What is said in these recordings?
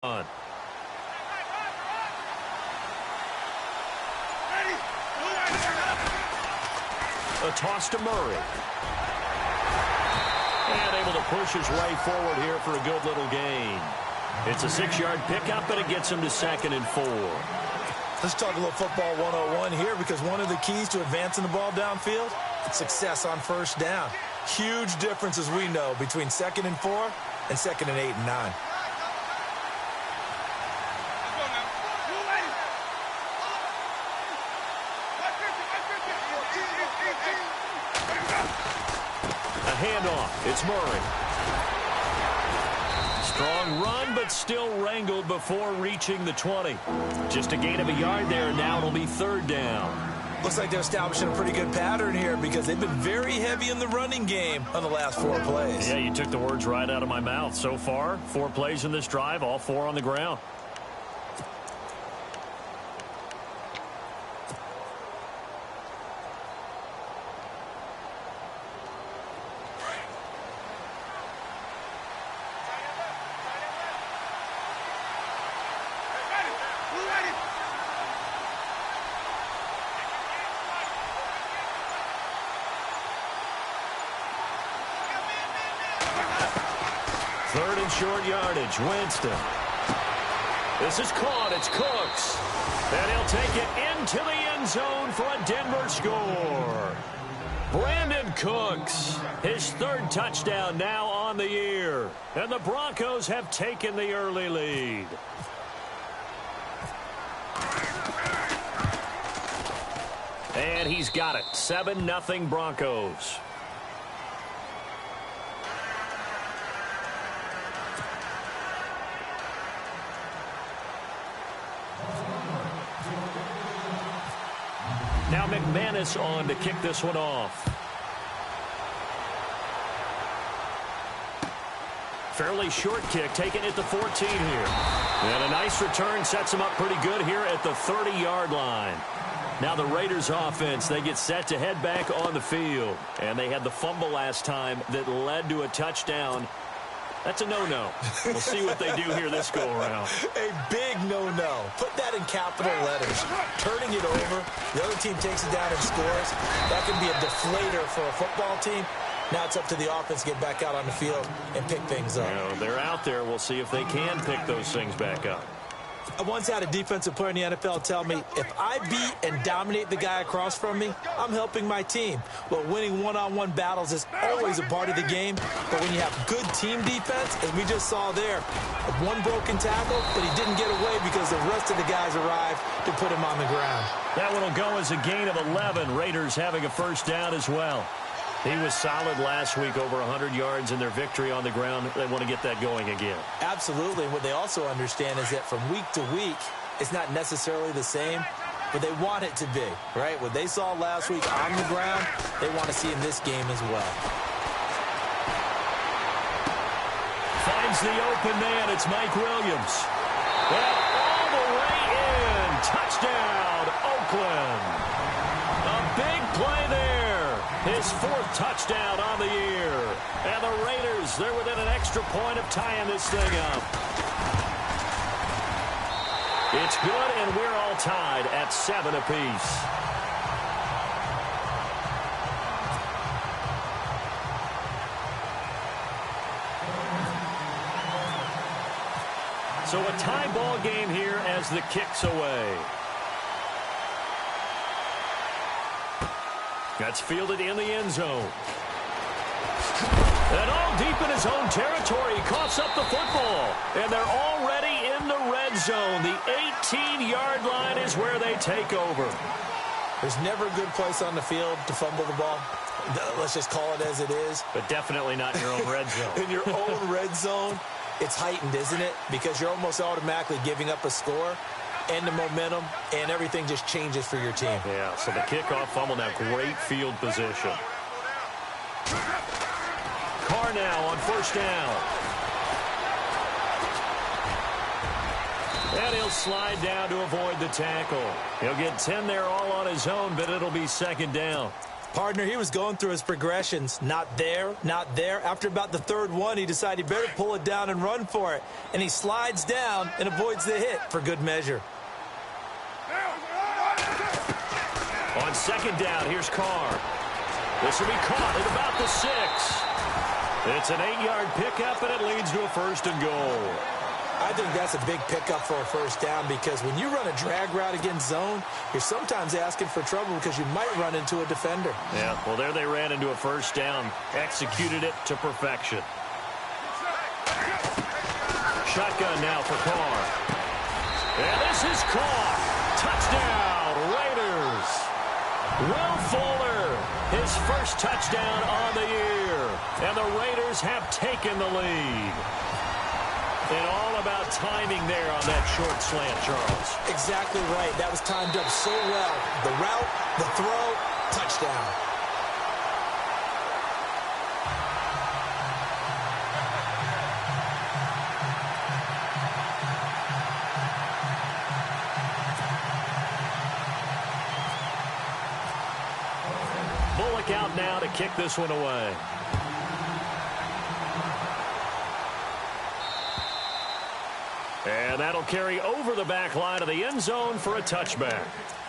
A toss to Murray. And able to push his way forward here for a good little gain. It's a 6-yard pickup, and it gets him to 2nd and 4. Let's talk a little football 101 here, because one of the keys to advancing the ball downfield, success on first down. Huge difference, as we know, between 2nd and 4 and 2nd and 8 and 9. A handoff. It's Murray. Strong run, but still wrangled before reaching the 20. Just a gain of a yard there, and now it'll be 3rd down. Looks like they're establishing a pretty good pattern here, because they've been very heavy in the running game on the last 4 plays. Yeah, you took the words right out of my mouth. So far, 4 plays in this drive, all 4 on the ground. Short yardage, Winston. This is caught. It's Cooks. And he'll take it into the end zone for a Denver score. Brandon Cooks, his 3rd touchdown now on the year. And the Broncos have taken the early lead. And he's got it. 7-0 Broncos. Now McManus on to kick this one off. Fairly short kick, taking it to 14 here. And a nice return sets him up pretty good here at the 30-yard line. Now the Raiders offense, they get set to head back on the field. And they had the fumble last time that led to a touchdown. That's a no-no. We'll see what they do here this go-around. A big no-no. Put that in capital letters. Turning it over, the other team takes it down and scores. That can be a deflator for a football team. Now it's up to the offense to get back out on the field and pick things up. You know, they're out there. We'll see if they can pick those things back up. I once had a defensive player in the NFL tell me, if I beat and dominate the guy across from me, I'm helping my team. Well, winning one-on-one battles is always a part of the game, but when you have good team defense, as we just saw there, one broken tackle, but he didn't get away because the rest of the guys arrived to put him on the ground. That one will go as a gain of 11. Raiders having a 1st down as well. He was solid last week, over 100 yards in their victory on the ground. They want to get that going again. Absolutely. What they also understand is that from week to week, it's not necessarily the same, but they want it to be, right? What they saw last week on the ground, they want to see in this game as well. Finds the open man. It's Mike Williams. And all the way in. Touchdown, Oakland. A big play there. His 4th touchdown on the year. And the Raiders, they're within an extra point of tying this thing up. It's good, and we're all tied at 7 apiece. So a tie ball game here as the kick's away. That's fielded in the end zone. And all deep in his own territory, he coughs up the football. And they're already in the red zone. The 18-yard line is where they take over. There's never a good place on the field to fumble the ball. Let's just call it as it is. But definitely not in your own red zone. In your own red zone, it's heightened, isn't it? Because you're almost automatically giving up a score and the momentum, and everything just changes for your team. Yeah, so the kickoff fumble now, great field position. Carr now on 1st down. And he'll slide down to avoid the tackle. He'll get 10 there all on his own, but it'll be 2nd down. Partner, he was going through his progressions. Not there, not there. After about the third one, he decided he better pull it down and run for it. And he slides down and avoids the hit for good measure. On second down, here's Carr. This will be caught at about the 6. It's an 8-yard pickup, and it leads to a 1st and goal. I think that's a big pickup for a first down because when you run a drag route against zone, you're sometimes asking for trouble because you might run into a defender. Yeah, well, there they ran into a first down, executed it to perfection. Shotgun now for Carr. And this is caught. Touchdown, Raiders. Will Fuller, his first touchdown on the year. And the Raiders have taken the lead. And all about timing there on that short slant, Charles. Exactly right. That was timed up so well. The route, the throw, touchdown. Bullock out now to kick this one away. And that'll carry over the back line of the end zone for a touchback.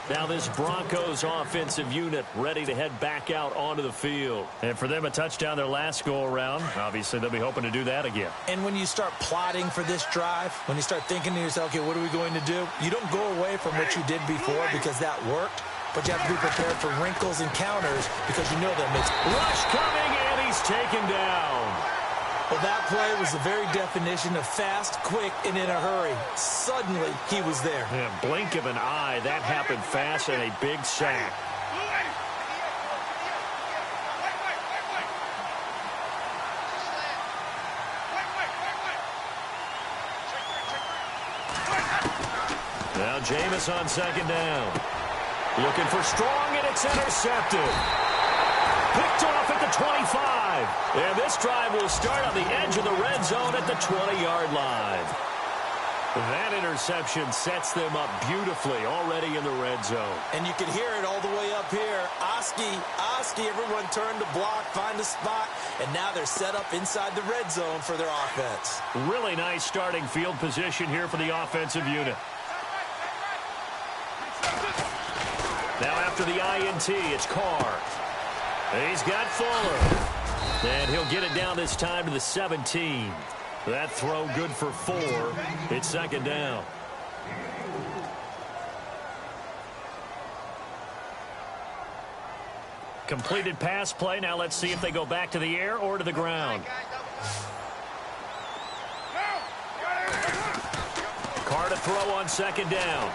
Now this Broncos offensive unit ready to head back out onto the field. And for them, a touchdown their last go-around. Obviously, they'll be hoping to do that again. And when you start plotting for this drive, when you start thinking to yourself, okay, what are we going to do? You don't go away from what you did before because that worked. But you have to be prepared for wrinkles and counters because you know that makes... Rush coming, and he's taken down. Well, that play was the very definition of fast, quick, and in a hurry. Suddenly, he was there. Yeah, blink of an eye, that happened fast and a big sack. Now Jameis on second down. Looking for Strong, and it's intercepted. Picked off at the 25. And this drive will start on the edge of the red zone at the 20-yard line. That interception sets them up beautifully already in the red zone. And you can hear it all the way up here. Oski, everyone turned to block, find a spot, and now they're set up inside the red zone for their offense. Really nice starting field position here for the offensive unit. Now after the INT, it's Carr. He's got Fuller. And he'll get it down this time to the 17. That throw good for 4. It's second down. Completed pass play. Now let's see if they go back to the air or to the ground. Carr to throw on second down.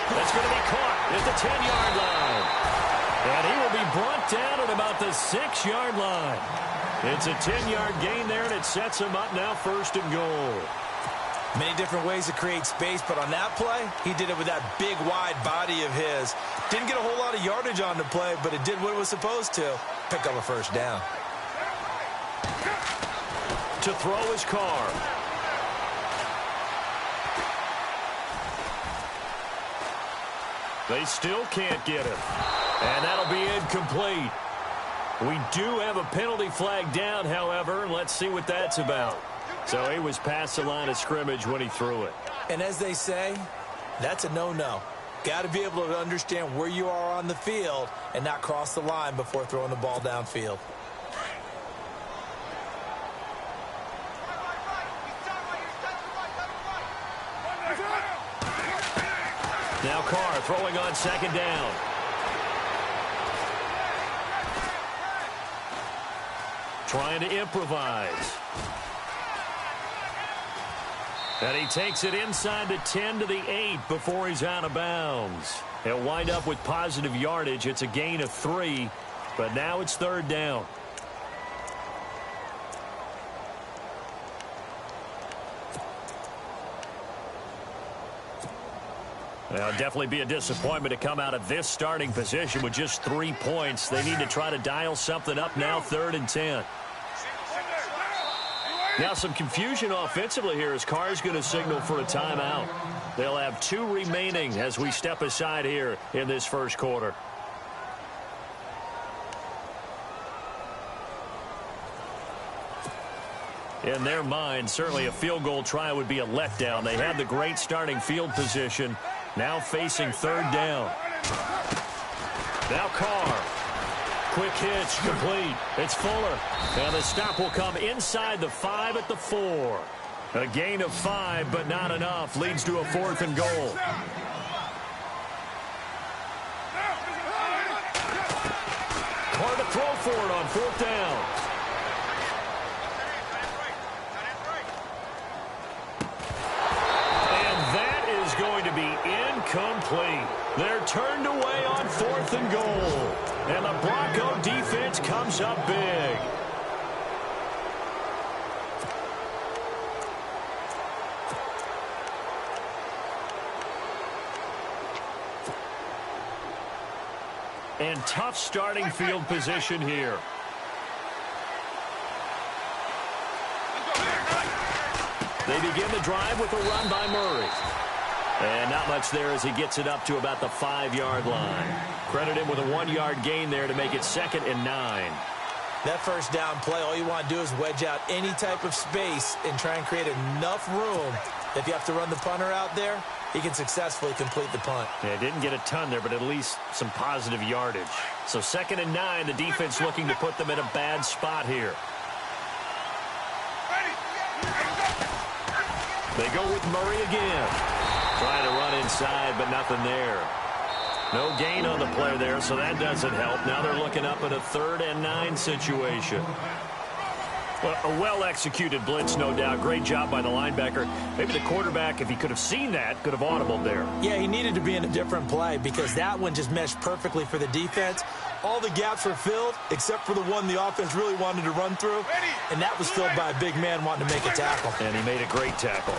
That's going to be caught at the 10-yard line. And he will be brought down at about the 6-yard line. It's a 10-yard gain there, and it sets him up now 1st and goal. Many different ways to create space, but on that play, he did it with that big, wide body of his. Didn't get a whole lot of yardage on the play, but it did what it was supposed to. Pick up a first down. To throw is Carr. They still can't get him. And that'll be incomplete. We do have a penalty flag down, however, and let's see what that's about. So he was past the line of scrimmage when he threw it. And as they say, that's a no-no. Got to be able to understand where you are on the field and not cross the line before throwing the ball downfield. Now Carr throwing on second down. Trying to improvise. And he takes it inside the 10 to the 8 before he's out of bounds. He'll wind up with positive yardage. It's a gain of 3, but now it's third down. Now, definitely be a disappointment to come out of this starting position with just 3 points. They need to try to dial something up now, 3rd and 10. Now some confusion offensively here as Carr's going to signal for a timeout. They'll have 2 remaining as we step aside here in this first quarter. In their mind, certainly a field goal try would be a letdown. They had the great starting field position, now facing third down. Now Carr. Quick hitch, complete. It's Fuller. And the stop will come inside the 5 at the 4. A gain of 5, but not enough. Leads to a 4th and goal. Carr to throw for it on 4th down. Going to be incomplete. They're turned away on 4th and goal. And the Bronco defense comes up big. And tough starting field position here. They begin the drive with a run by Murray. And not much there as he gets it up to about the 5-yard line. Credit him with a 1-yard gain there to make it 2nd and 9. That first down play, all you want to do is wedge out any type of space and try and create enough room. If you have to run the punter out there, he can successfully complete the punt. Yeah, didn't get a ton there, but at least some positive yardage. So 2nd and 9, the defense looking to put them in a bad spot here. They go with Murray again. Trying to run inside, but nothing there. No gain on the play there, so that doesn't help. Now they're looking up at a 3rd and 9 situation. Well, a well-executed blitz, no doubt. Great job by the linebacker. Maybe the quarterback, if he could have seen that, could have audibled there. Yeah, he needed to be in a different play because that one just meshed perfectly for the defense. All the gaps were filled except for the one the offense really wanted to run through, and that was filled by a big man wanting to make a tackle. And he made a great tackle.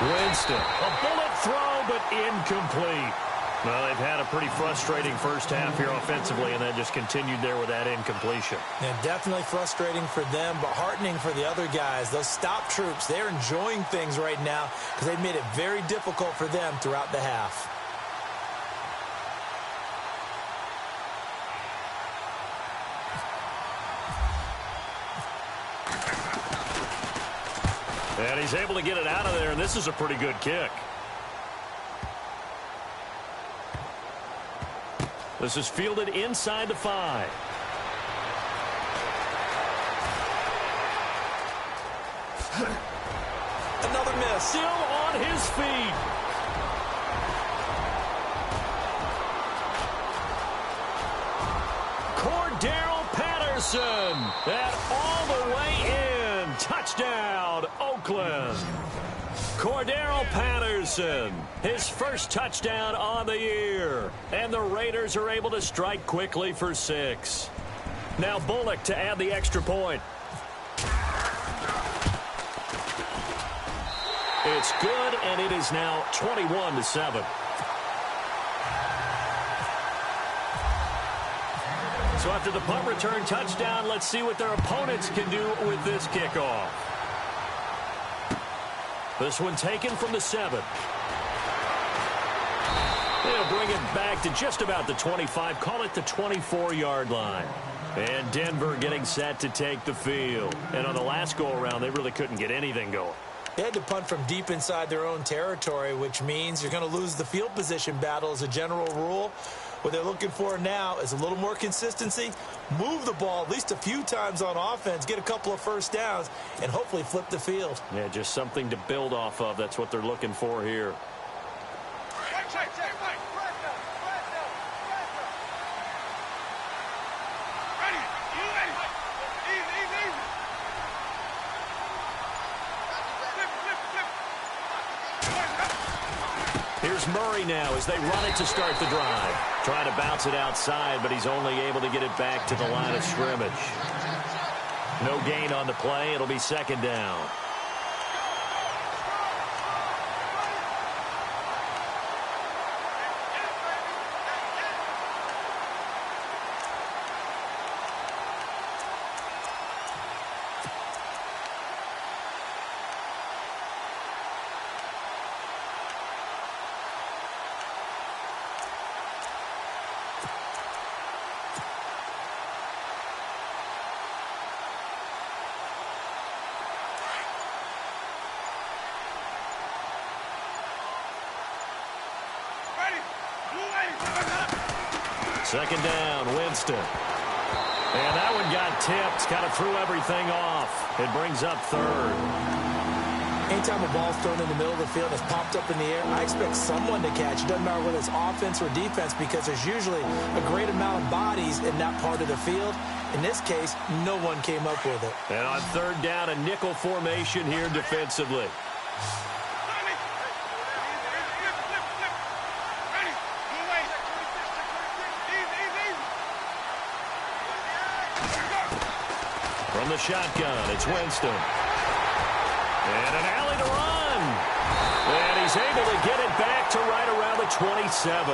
Winston, a bullet throw, but incomplete. Well, they've had a pretty frustrating first half here offensively, and that just continued there with that incompletion. And definitely frustrating for them, but heartening for the other guys. Those stop troops, they're enjoying things right now because they've made it very difficult for them throughout the half. And he's able to get it out of there, and this is a pretty good kick. This is fielded inside the 5. Another miss. Still on his feet. Cordero Patterson. And all the way in. Touchdown, Oakland. Cordero Patterson, his first touchdown on the year. And the Raiders are able to strike quickly for 6. Now Bullock to add the extra point. It's good, and it is now 21-7. So after the punt return touchdown, let's see what their opponents can do with this kickoff. This one taken from the 7. They'll bring it back to just about the 25. Call it the 24-yard line. And Denver getting set to take the field. And on the last go-around, they really couldn't get anything going. They had to punt from deep inside their own territory, which means you're going to lose the field position battle as a general rule. What they're looking for now is a little more consistency, move the ball at least a few times on offense, get a couple of first downs, and hopefully flip the field. Yeah, just something to build off of. That's what they're looking for here. Here's Murray now as they run it to start the drive. Trying to bounce it outside, but he's only able to get it back to the line of scrimmage. No gain on the play. It'll be 2nd down. Second down, Winston. And that one got tipped. Kind of threw everything off. It brings up third. Anytime a ball's thrown in the middle of the field and it's popped up in the air, I expect someone to catch. It doesn't matter whether it's offense or defense because there's usually a great amount of bodies in that part of the field. In this case, no one came up with it. And on third down, a nickel formation here defensively. From the shotgun, it's Winston. And an alley to run. And he's able to get it back to right around the 27.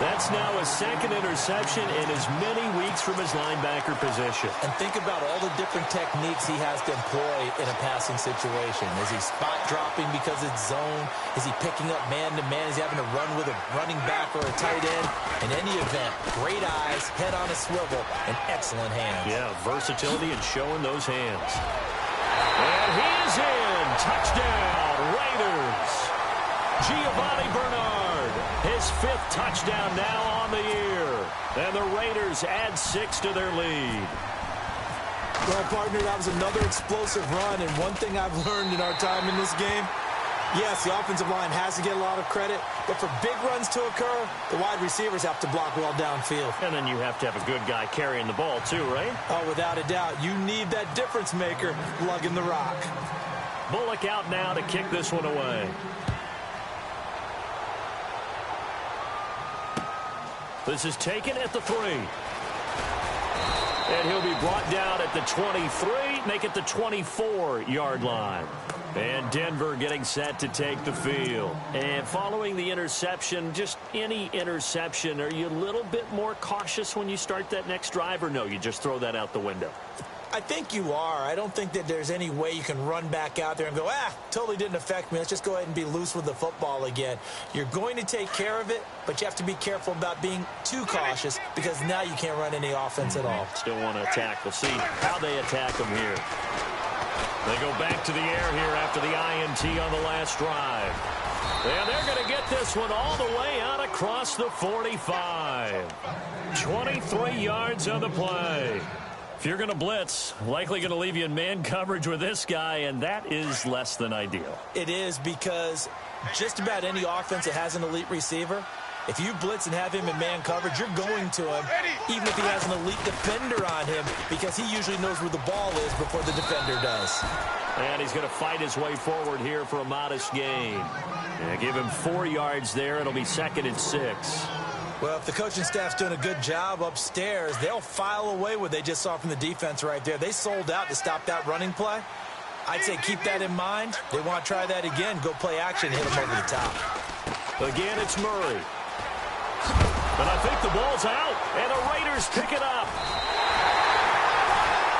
That's now his second interception in as many weeks from his linebacker position. And think about all the different techniques he has to employ in a passing situation. Is he spot dropping because it's zone? Is he picking up man-to-man? Is he having to run with a running back or a tight end? In any event, great eyes, head on a swivel, and excellent hands. Yeah, versatility and showing those hands. And he is in. Touchdown, Raiders. Giovanni Bernard, his fifth touchdown now on the year. And the Raiders add 6 to their lead. Well, partner, that was another explosive run. And one thing I've learned in our time in this game, yes, the offensive line has to get a lot of credit. But for big runs to occur, the wide receivers have to block well downfield. And then you have to have a good guy carrying the ball too, right? Oh, without a doubt. You need that difference maker lugging the rock. Bullock out now to kick this one away. This is taken at the 3. And he'll be brought down at the 23, make it the 24-yard line. And Denver getting set to take the field. And following the interception, just any interception, are you a little bit more cautious when you start that next drive, or no, you just throw that out the window? I think you are. I don't think that there's any way you can run back out there and go, totally didn't affect me. Let's just go ahead and be loose with the football again. You're going to take care of it, but you have to be careful about being too cautious because now you can't run any offense at all. Still want to attack. We'll see how they attack them here. They go back to the air here after the INT on the last drive. And they're going to get this one all the way out across the 45. 23 yards on the play. If you're going to blitz, likely going to leave you in man coverage with this guy, and that is less than ideal. It is because just about any offense that has an elite receiver, if you blitz and have him in man coverage, you're going to him, even if he has an elite defender on him, because he usually knows where the ball is before the defender does. And he's going to fight his way forward here for a modest gain. And give him 4 yards there. It'll be 2nd and 6. Well, if the coaching staff's doing a good job upstairs, they'll file away what they just saw from the defense right there. They sold out to stop that running play. I'd say keep that in mind. They want to try that again. Go play action, hit them over the top. Again, it's Murray. But I think the ball's out, and the Raiders pick it up.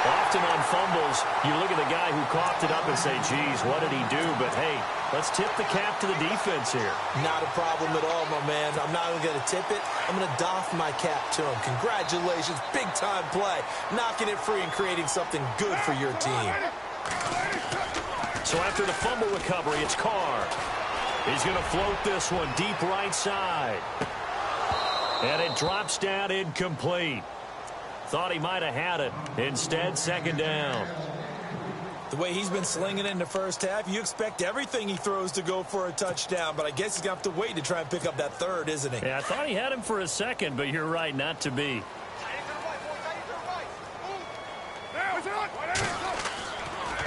Often on fumbles, you look at the guy who coughed it up and say, geez, what did he do? But, hey, let's tip the cap to the defense here. Not a problem at all, my man. I'm not even going to tip it. I'm going to doff my cap to him. Congratulations, big-time play. Knocking it free and creating something good for your team. So after the fumble recovery, it's Carr. He's going to float this one deep right side. And it drops down incomplete. Thought he might have had it. Instead, 2nd down. The way he's been slinging it in the first half, you expect everything he throws to go for a touchdown, but I guess he's going to have to wait to try and pick up that third, isn't he? Yeah, I thought he had him for a second, but you're right, not to be.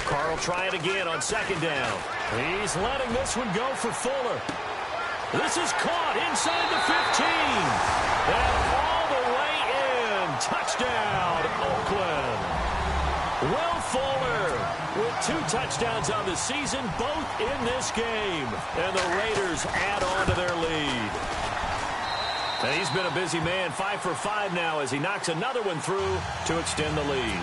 Carr will try it again on 2nd down. He's letting this one go for Fuller. This is caught inside the 15. And all the way in. Touchdown, Oakland. Will Fuller with 2 touchdowns on the season, both in this game. And the Raiders add on to their lead. And he's been a busy man, 5 for 5 now as he knocks another one through to extend the lead.